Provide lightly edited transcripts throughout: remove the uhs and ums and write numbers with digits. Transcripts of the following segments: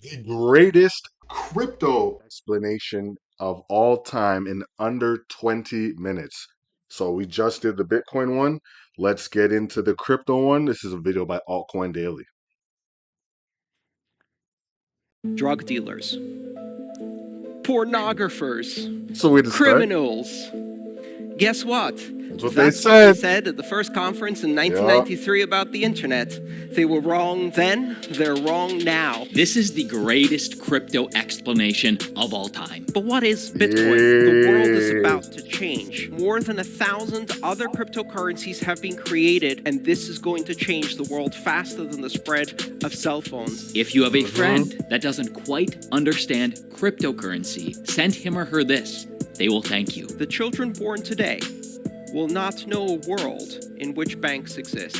The greatest crypto explanation of all time in under 20 minutes. So we just did the Bitcoin one. Let's get into the crypto one. This is a video by Altcoin Daily. Drug dealers, pornographers, So way to start. criminals. Guess what? That's what they That's what they said. said at the first conference in Yeah. 1993 about the internet. They were wrong then, they're wrong now. This is the greatest crypto explanation of all time. But what is Bitcoin? The world is Yeah. about to change. More than 1,000 other cryptocurrencies have been created, and this is going to change the world faster than the spread of cell phones. If you have a friend that doesn't quite understand cryptocurrency, send him or her this. They will thank you. The children born today will not know a world in which banks exist.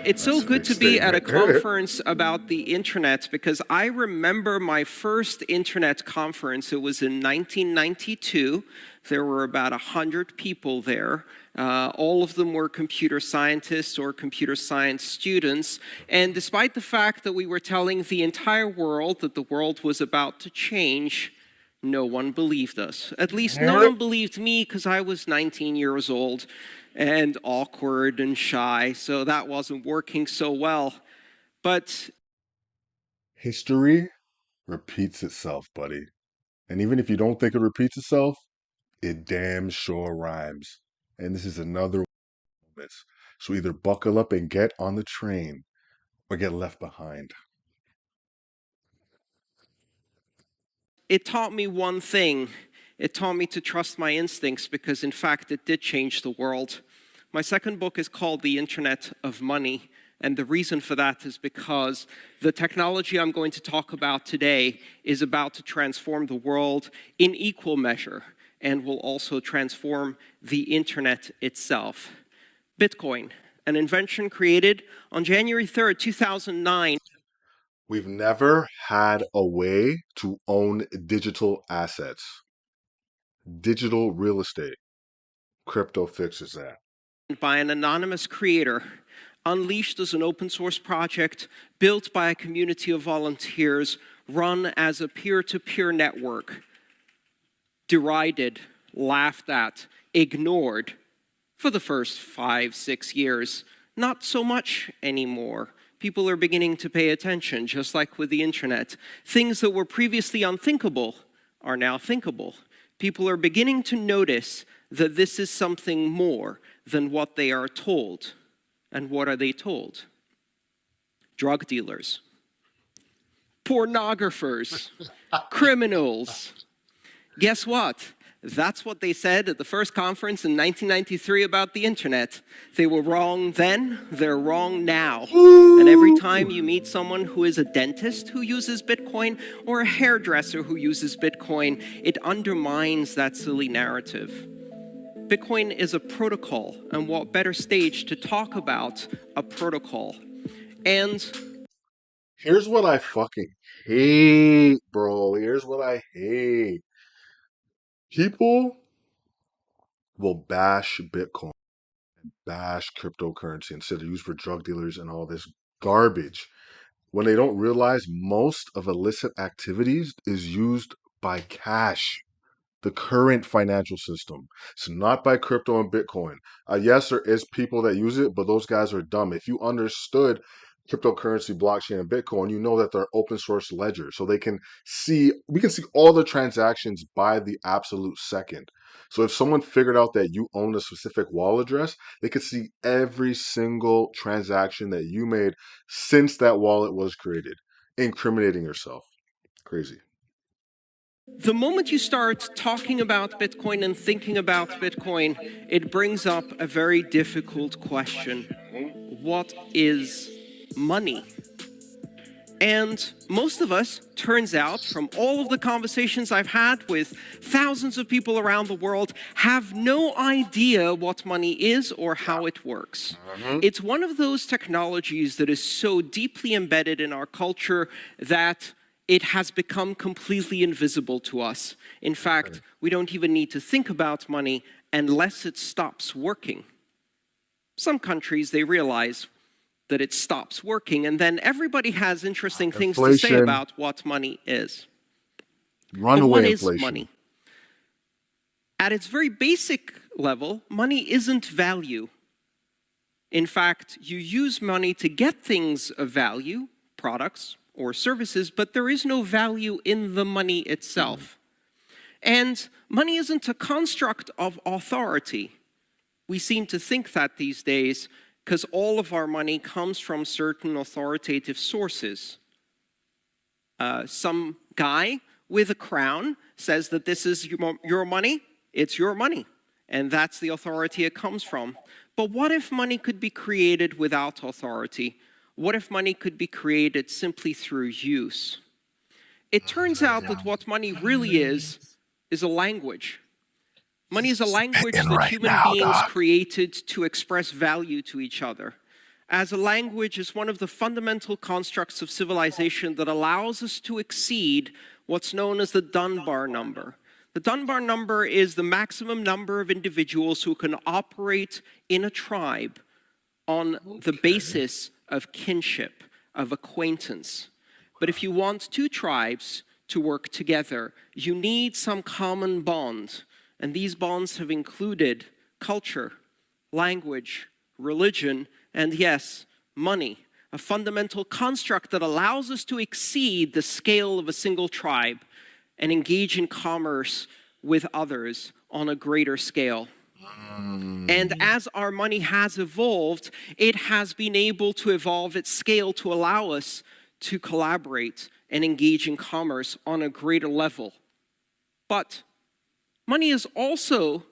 It's so good to be at a conference about the internet because I remember my first internet conference. It was in 1992. There were about 100 people there. All of them were computer scientists or computer science students. And despite the fact that we were telling the entire world that the world was about to change, no one believed us. At least no one believed me because I was 19 years old and awkward and shy, so that wasn't working so well. But History repeats itself, buddy. And even if you don't think it repeats itself, it damn sure rhymes. And this is another one of this. So either buckle up and get on the train or get left behind. it taught me one thing. It taught me to trust my instincts because, in fact, it did change the world. My second book is called The Internet of Money. And the reason for that is because the technology I'm going to talk about today is about to transform the world in equal measure and will also transform the internet itself. Bitcoin, an invention created on January 3rd, 2009. We've never had a way to own digital assets. Digital real estate. Crypto fixes that. By an anonymous creator, unleashed as an open source project, built by a community of volunteers, run as a peer-to-peer network, derided, laughed at, ignored for the first 5-6 years. Not so much anymore. People are beginning to pay attention, just like with the internet. Things that were previously unthinkable are now thinkable. People are beginning to notice that this is something more than what they are told. And what are they told? Drug dealers, pornographers, criminals. Guess what? That's what they said at the first conference in 1993 about the internet. They were wrong then, they're wrong now. And every time you meet someone who is a dentist who uses Bitcoin or a hairdresser who uses Bitcoin, it undermines that silly narrative. Bitcoin is a protocol, and what better stage to talk about a protocol? And here's what I fucking hate, bro. Here's what I hate. People will bash Bitcoin and bash cryptocurrency instead of use for drug dealers and all this garbage when they don't realize most of illicit activities is used by cash, the current financial system. It's not by crypto and Bitcoin. Yes, there is people that use it, but those guys are dumb. If you understood cryptocurrency, blockchain, and Bitcoin, you know that they're open source ledgers. So we can see all the transactions by the absolute second. So if someone figured out that you own a specific wallet address, they could see every single transaction that you made since that wallet was created, incriminating yourself. Crazy. the moment you start talking about Bitcoin and thinking about Bitcoin, it brings up a very difficult question. What is money? And most of us, turns out, from all of the conversations I've had with thousands of people around the world, have no idea what money is or how it works. It's one of those technologies that is so deeply embedded in our culture that it has become completely invisible to us. In fact, we don't even need to think about money unless it stops working. Some countries, they realize that it stops working, and then everybody has interesting things to say Inflation, about what money is. But runaway what is inflation. money? At its very basic level, money isn't value. In fact, you use money to get things of value, products or services, but there is no value in the money itself. And money isn't a construct of authority. We seem to think that these days because all of our money comes from certain authoritative sources. Some guy with a crown says that this is your money, it's your money, and that's the authority it comes from. But what if money could be created without authority? What if money could be created simply through use? It turns out that what money really is a language. Money is a language that human beings created to express value to each other. As a language, is one of the fundamental constructs of civilization that allows us to exceed what's known as the Dunbar number. The Dunbar number is the maximum number of individuals who can operate in a tribe on the basis of kinship, of acquaintance. But if you want two tribes to work together, you need some common bond. And these bonds have included culture, language, religion, and yes, money, a fundamental construct that allows us to exceed the scale of a single tribe and engage in commerce with others on a greater scale. And as our money has evolved, it has been able to evolve its scale to allow us to collaborate and engage in commerce on a greater level. But money is also,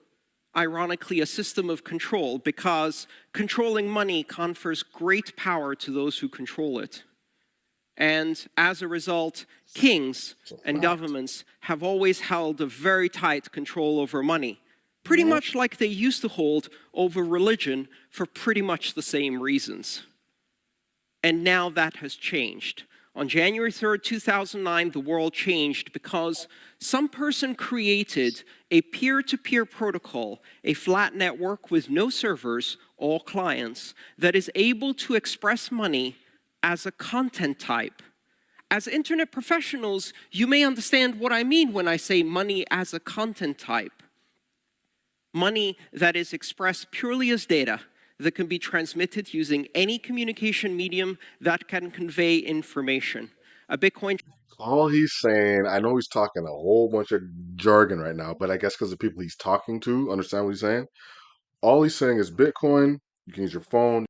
ironically, a system of control because controlling money confers great power to those who control it. And as a result, kings and governments have always held a very tight control over money, pretty much like they used to hold over religion for pretty much the same reasons. And now that has changed. On January 3rd, 2009, the world changed because some person created a peer-to-peer protocol, a flat network with no servers, all clients, that is able to express money as a content type. As internet professionals, you may understand what I mean when I say money as a content type. Money that is expressed purely as data, that can be transmitted using any communication medium that can convey information. A Bitcoin. All he's saying, I know he's talking a whole bunch of jargon right now, but I guess because the people he's talking to understand what he's saying. All he's saying is Bitcoin, you can use your phone,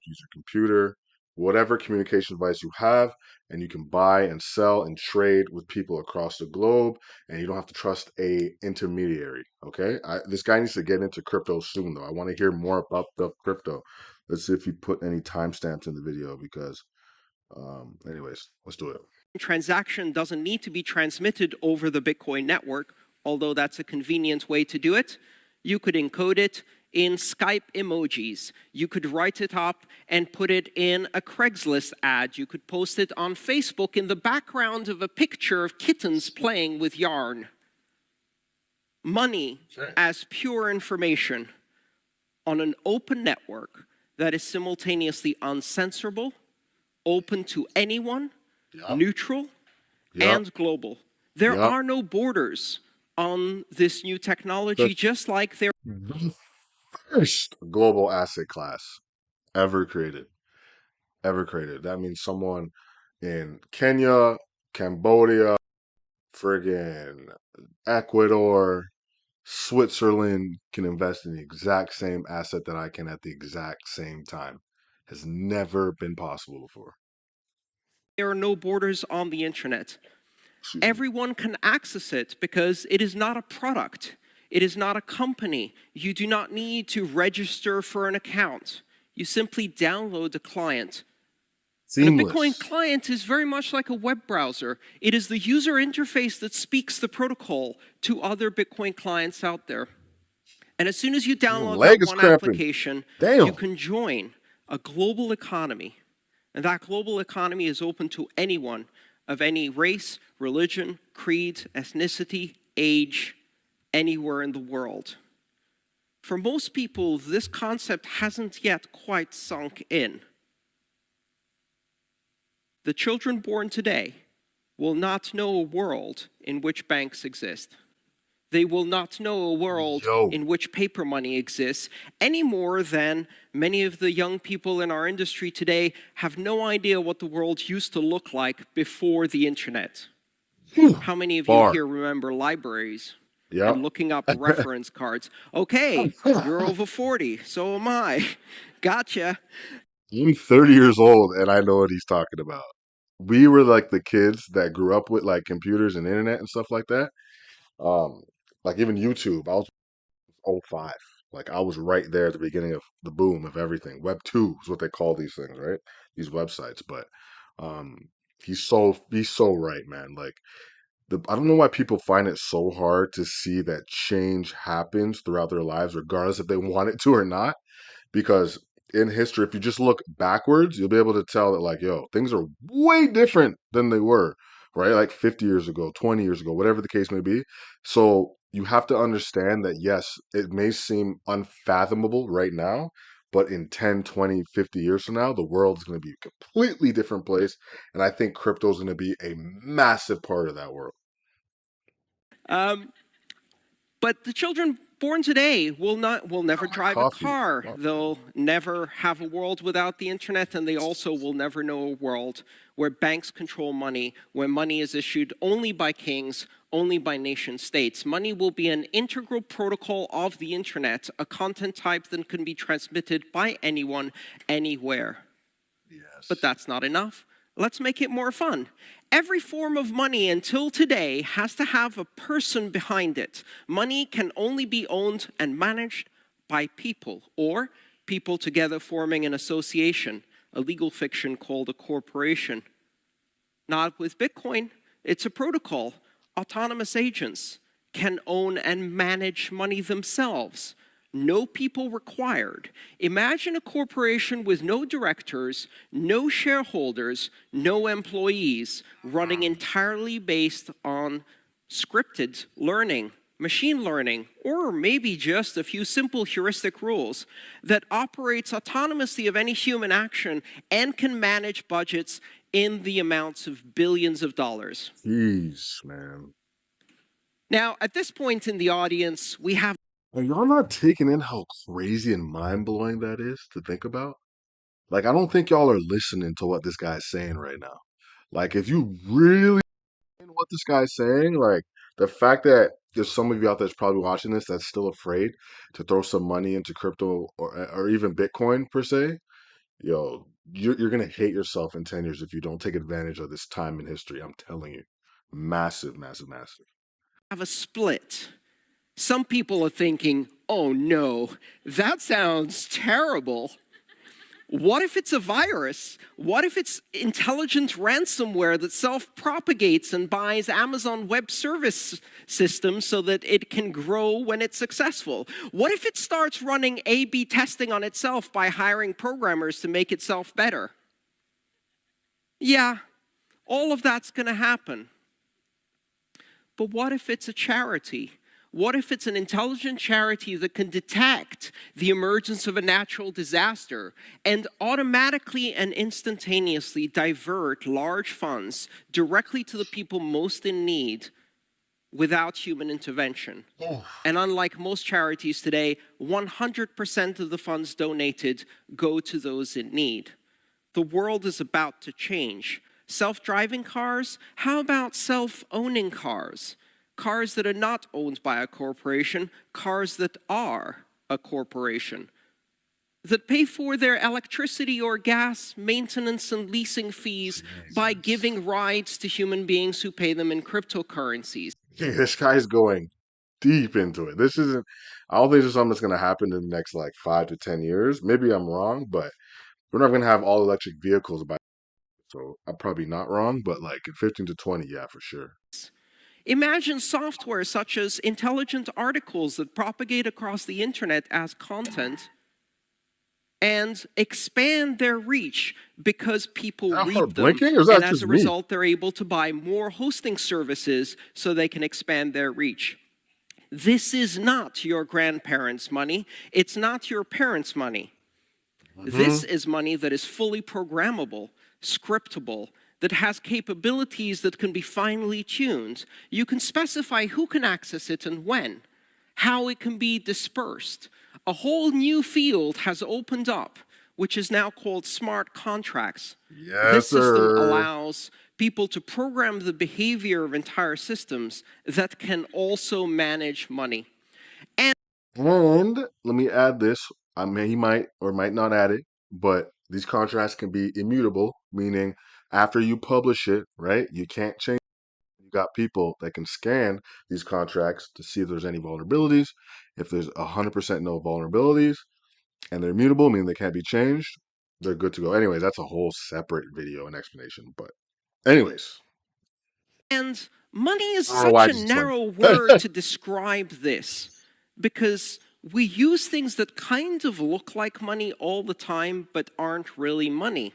use your computer, whatever communication device you have, and you can buy and sell and trade with people across the globe, and you don't have to trust a intermediary. Okay, this guy needs to get into crypto soon, though. I want to hear more about the crypto. Let's see if he put any timestamps in the video because, anyways, let's do it. Transaction doesn't need to be transmitted over the Bitcoin network, although that's a convenient way to do it. You could encode it in Skype emojis. You could write it up and put it in a Craigslist ad. You could post it on Facebook in the background of a picture of kittens playing with yarn. Money as pure information on an open network that is simultaneously uncensorable, open to anyone, neutral, and global. There are no borders on this new technology, just like there first global asset class ever created. Ever created. That means someone in Kenya, Cambodia, friggin' Ecuador, Switzerland can invest in the exact same asset that I can at the exact same time. Has never been possible before. there are no borders on the internet. Everyone can access it because it is not a product. It is not a company. You do not need to register for an account. You simply download the client. And a Bitcoin client is very much like a web browser. It is the user interface that speaks the protocol to other Bitcoin clients out there. And as soon as you download that one application, you can join a global economy. And that global economy is open to anyone of any race, religion, creed, ethnicity, age, anywhere in the world. For most people, this concept hasn't yet quite sunk in. The children born today will not know a world in which banks exist. They will not know a world Yo, in which paper money exists any more than many of the young people in our industry today have no idea what the world used to look like before the internet. How many of you bar. here remember libraries Yep. and looking up reference cards? Okay, you're over 40, so am I. Gotcha. I'm 30 years old and I know what he's talking about. We were like the kids that grew up with like computers and internet and stuff like that. Um, like even YouTube, I was '05. Like I was right there at the beginning of the boom of everything. Web 2 is what they call these things, right? These websites. But um he's so right, man. Like I don't know why people find it so hard to see that change happens throughout their lives, regardless if they want it to or not. Because in history, if you just look backwards, you'll be able to tell that, like, yo, things are way different than they were, right? Like 50 years ago, 20 years ago, whatever the case may be. So you have to understand that, yes, it may seem unfathomable right now, but in 10, 20, 50 years from now, the world is going to be a completely different place. And I think crypto is going to be a massive part of that world. But the children born today will never My drive a coffee. car. Fuck. They'll never have a world without the internet, and they also will never know a world where banks control money, where money is issued only by kings, only by nation states. Money will be an integral protocol of the internet, a content type that can be transmitted by anyone, anywhere. Yes. But that's not enough. Let's make it more fun. Every form of money until today has to have a person behind it. Money can only be owned and managed by people, or people together forming an association, a legal fiction called a corporation. Not with Bitcoin. It's a protocol. Autonomous agents can own and manage money themselves. No people required. Imagine a corporation with no directors, no shareholders, no employees, running entirely based on scripted learning, machine learning, or maybe just a few simple heuristic rules that operates autonomously of any human action and can manage budgets in the amounts of billions of dollars. Jeez, man. Now, at this point in the audience, we have Are y'all not taking in how crazy and mind blowing that is to think about? Like, I don't think y'all are listening to what this guy's saying right now. Like, if you really know what this guy's saying, like, the fact that there's some of you out there that's probably watching this that's still afraid to throw some money into crypto or even Bitcoin per se, yo, you're gonna hate yourself in 10 years if you don't take advantage of this time in history. I'm telling you. Massive, massive, massive. a split. Some people are thinking, oh no, that sounds terrible. What if it's a virus? What if it's intelligent ransomware that self-propagates and buys Amazon Web Service systems so that it can grow when it's successful? What if it starts running A/B testing on itself by hiring programmers to make itself better? Yeah, all of that's going to happen. But what if it's a charity? What if it's an intelligent charity that can detect the emergence of a natural disaster and automatically and instantaneously divert large funds directly to the people most in need without human intervention? And unlike most charities today, 100% of the funds donated go to those in need. The world is about to change. Self-driving cars? How about self-owning cars? Cars that are not owned by a corporation, cars that are a corporation, that pay for their electricity or gas maintenance and leasing fees by giving rides to human beings who pay them in cryptocurrencies. This guy's going deep into it. This isn't, I don't think this is something that's going to happen in the next like 5 to 10 years. Maybe I'm wrong, but we're not going to have all electric vehicles by, so I'm probably not wrong, but like in 15 to 20, yeah, for sure. Imagine software such as intelligent articles that propagate across the internet as content and expand their reach because people Is that read her them. blinking, or is that And as just a me? result, they're able to buy more hosting services so they can expand their reach. This is not your grandparents' money. It's not your parents' money. This is money that is fully programmable, scriptable, that has capabilities that can be finely tuned. You can specify who can access it and when, how it can be dispersed. A whole new field has opened up, which is now called smart contracts. Yes, This system sir. allows people to program the behavior of entire systems that can also manage money. And let me add this. I mean, he might or might not add it, but these contracts can be immutable, meaning after you publish it, right? You can't change. You got people that can scan these contracts to see if there's any vulnerabilities. If there's 100% no vulnerabilities and they're immutable, meaning they can't be changed, they're good to go. Anyways, that's a whole separate video and explanation. But anyways, And money is I don't know such why I a just explained. narrow word to describe this because we use things that kind of look like money all the time but aren't really money.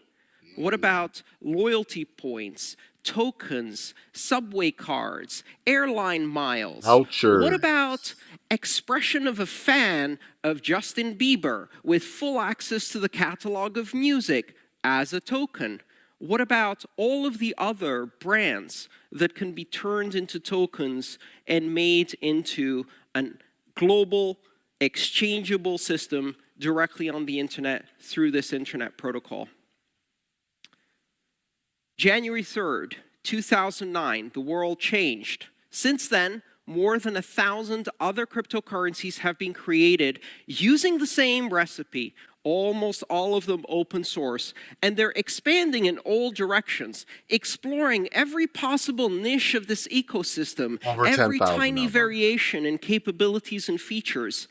What about loyalty points, tokens, subway cards, airline miles? What Voucher. about expression of a fan of Justin Bieber with full access to the catalog of music as a token? What about all of the other brands that can be turned into tokens and made into a global exchangeable system directly on the internet through this internet protocol? January 3rd, 2009, the world changed. Since then, more than 1,000 other cryptocurrencies have been created using the same recipe, almost all of them open source, and they're expanding in all directions, exploring every possible niche of this ecosystem, Over every 10,000 tiny now, bro. variation in capabilities and features,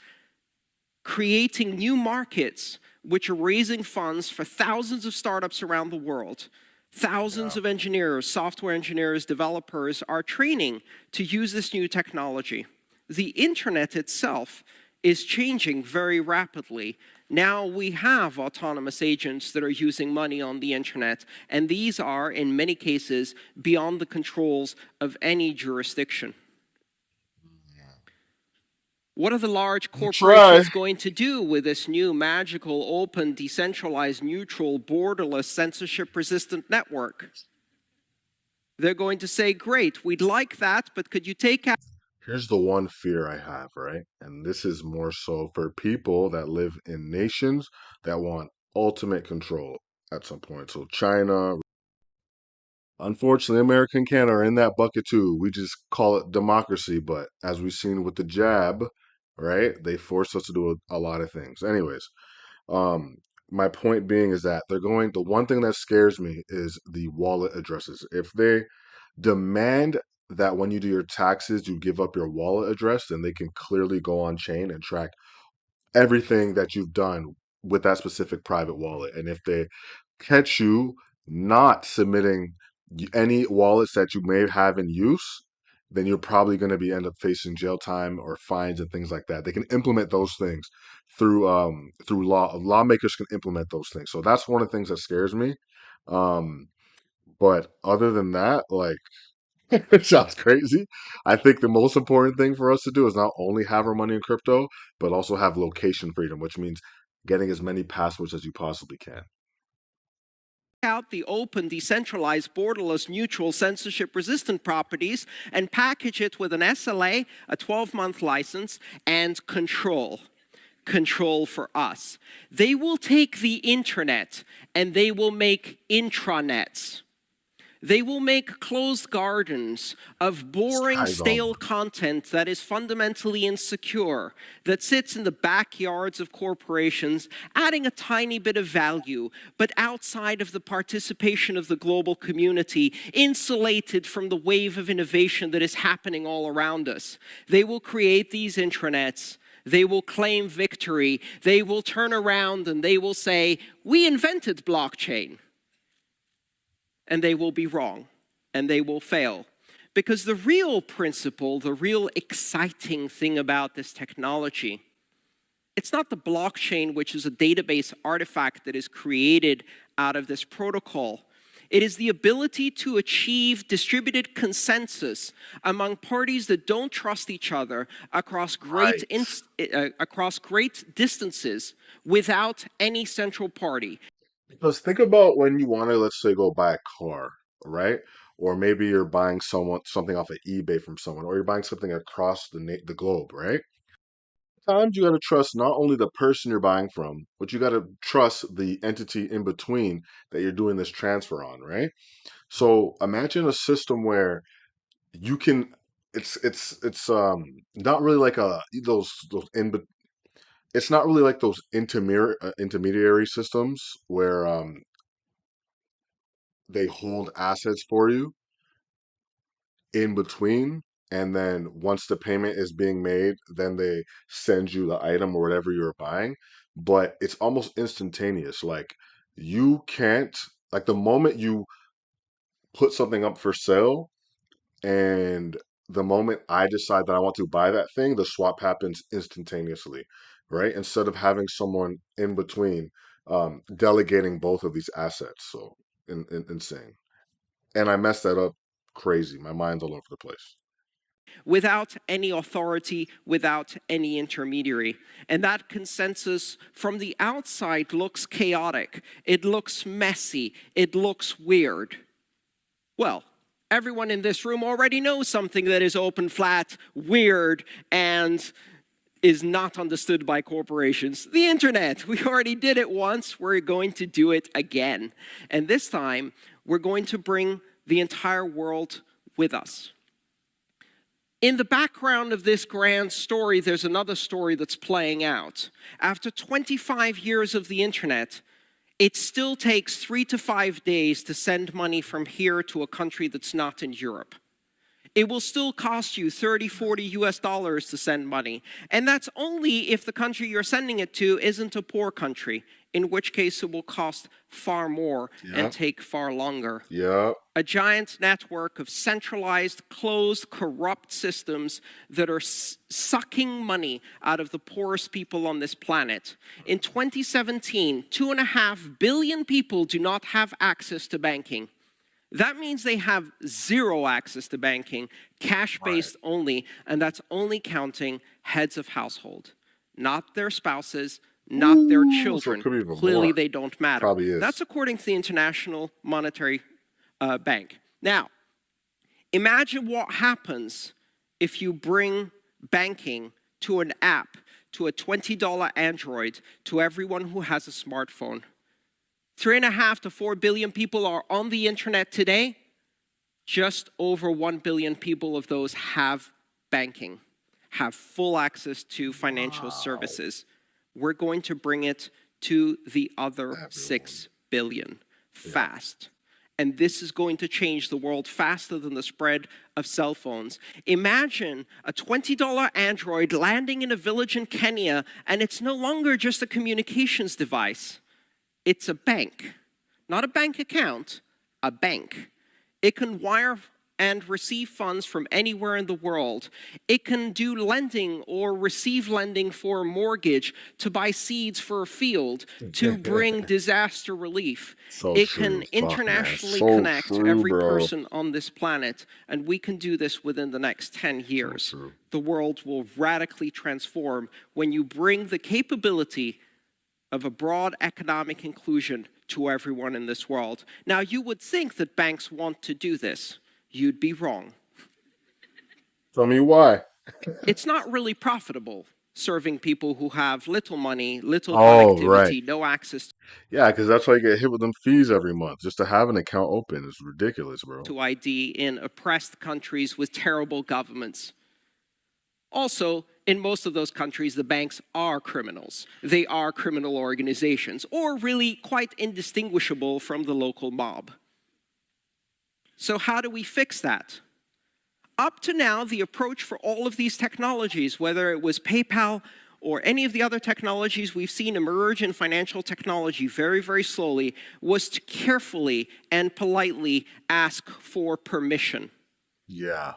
creating new markets which are raising funds for thousands of startups around the world. Thousands of engineers, software engineers, developers are training to use this new technology. The internet itself is changing very rapidly. Now we have autonomous agents that are using money on the internet, and these are, in many cases, beyond the controls of any jurisdiction. What are the large corporations going to do with this new magical, open, decentralized, neutral, borderless, censorship-resistant network? They're going to say, great, we'd like that, but could you take out... Here's the one fear I have, right? And this is more so for people that live in nations that want ultimate control at some point. So China, unfortunately, America and Canada are in that bucket too. We just call it democracy, but as we've seen with the jab, right? They force us to do a lot of things. Anyways, um, my point being is that the one thing that scares me is the wallet addresses. If they demand that when you do your taxes, you give up your wallet address, then they can clearly go on chain and track everything that you've done with that specific private wallet. And if they catch you not submitting any wallets that you may have in use, then you're probably going to be end up facing jail time or fines and things like that. They can implement those things through law. Lawmakers can implement those things. So that's one of the things that scares me. Um, but other than that, like it sounds crazy. I think the most important thing for us to do is not only have our money in crypto, but also have location freedom, which means getting as many passwords as you possibly can. out the open, decentralized, borderless, neutral, censorship-resistant properties and package it with an SLA, a 12-month license, and control. Control for us. They will take the internet and they will make intranets. They will make closed gardens of boring, stale content that is fundamentally insecure, that sits in the backyards of corporations, adding a tiny bit of value, but outside of the participation of the global community, insulated from the wave of innovation that is happening all around us. They will create these intranets. They will claim victory. They will turn around and they will say, we invented blockchain. And they will be wrong, and they will fail. Because the real principle, the real exciting thing about this technology, it's not the blockchain, which is a database artifact that is created out of this protocol. It is the ability to achieve distributed consensus among parties that don't trust each other across great distances without any central party. Because think about when you want to, let's say, go buy a car. right? Or maybe you're buying something off of eBay from someone, or you're buying something across the globe, right? Times you got to trust not only the person you're buying from, but you got to trust the entity in between that you're doing this transfer on, right? So imagine a system where you can it's not really like a those in it's not really like those intermediary systems where they hold assets for you in between, and then once the payment is being made, then they send you the item or whatever you're buying. But it's almost instantaneous. Like you can't, like the moment you put something up for sale, and the moment I decide that I want to buy that thing, the swap happens instantaneously, right? Instead of having someone in between delegating both of these assets. So insane. And I messed that up crazy. My mind's all over the place. without any authority, without any intermediary. And that consensus from the outside looks chaotic. It looks messy. It looks weird. Well, everyone in this room already knows something that is open, flat, weird, and is not understood by corporations. The internet. We already did it once. We're going to do it again. And this time, we're going to bring the entire world with us. In the background of this grand story, there's another story that's playing out. After 25 years of the internet, it still takes 3 to 5 days to send money from here to a country that's not in Europe. It will still cost you 30, 40 US dollars to send money. And that's only if the country you're sending it to isn't a poor country, in which case it will cost far more and take far longer. Yeah. A giant network of centralized, closed, corrupt systems that are sucking money out of the poorest people on this planet. In 2017, 2.5 billion people do not have access to banking. That means they have zero access to banking, cash-based only, and that's only counting heads of household, not their spouses, not their children. So clearly, they don't matter. Probably is. That's according to the International Monetary Bank. Now, imagine what happens if you bring banking to an app, to a $20 Android, to everyone who has a smartphone. 3.5 to 4 billion people are on the internet today. Just over 1 billion people of those have banking, have full access to financial services. We're going to bring it to the other 6 billion fast. And this is going to change the world faster than the spread of cell phones. Imagine a $20 Android landing in a village in Kenya, and it's no longer just a communications device. It's a bank. Not a bank account, a bank. It can wire and receive funds from anywhere in the world. It can do lending or receive lending for a mortgage, to buy seeds for a field, to bring disaster relief. It can internationally connect every person on this planet, and we can do this within the next 10 years. The world will radically transform when you bring the capability of a broad economic inclusion to everyone in this world. Now, you would think that banks want to do this. You'd be wrong. Tell me why. It's not really profitable serving people who have little money, little connectivity, no access Yeah, because that's why you get hit with them fees every month. Just to have an account open is ridiculous, bro. to ID in oppressed countries with terrible governments. Also, in most of those countries, the banks are criminals. They are criminal organizations, or really quite indistinguishable from the local mob. So how do we fix that? Up to now, the approach for all of these technologies, whether it was PayPal or any of the other technologies we've seen emerge in financial technology very, very slowly, was to carefully and politely ask for permission. Yeah.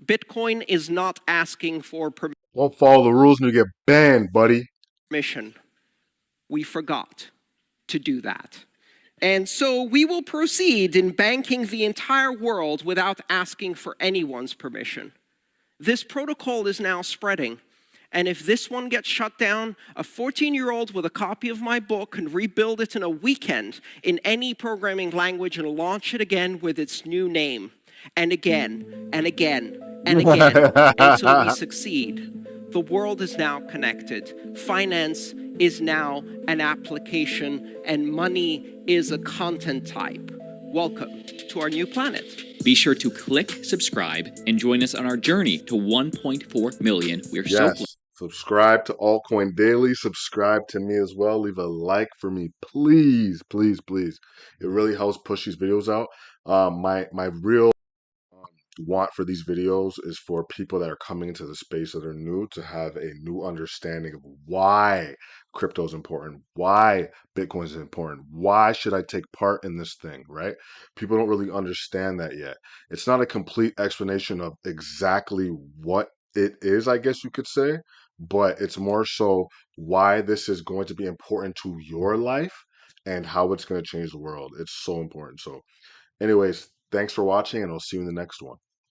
Bitcoin is not asking for permission. Don't follow the rules and you get banned, buddy. We forgot to do that. And so we will proceed in banking the entire world without asking for anyone's permission. This protocol is now spreading, And if this one gets shut down, a 14-year-old with a copy of my book can rebuild it in a weekend in any programming language and launch it again with its new name. And again, and again, and again, until we succeed. The world is now connected. Finance is now an application, and money is a content type. Welcome to our new planet. Be sure to click subscribe and join us on our journey to 1.4 million. We're so Yes. Subscribe to Altcoin Daily. Subscribe to me as well. Leave a like for me, please, please, please. It really helps push these videos out. My real want for these videos is for people that are coming into the space that are new to have a new understanding of why crypto is important, why Bitcoin is important, why should I take part in this thing, right? People don't really understand that yet. It's not a complete explanation of exactly what it is, I guess you could say, but it's more so why this is going to be important to your life and how it's going to change the world. It's so important. So anyways, thanks for watching, and I'll see you in the next one.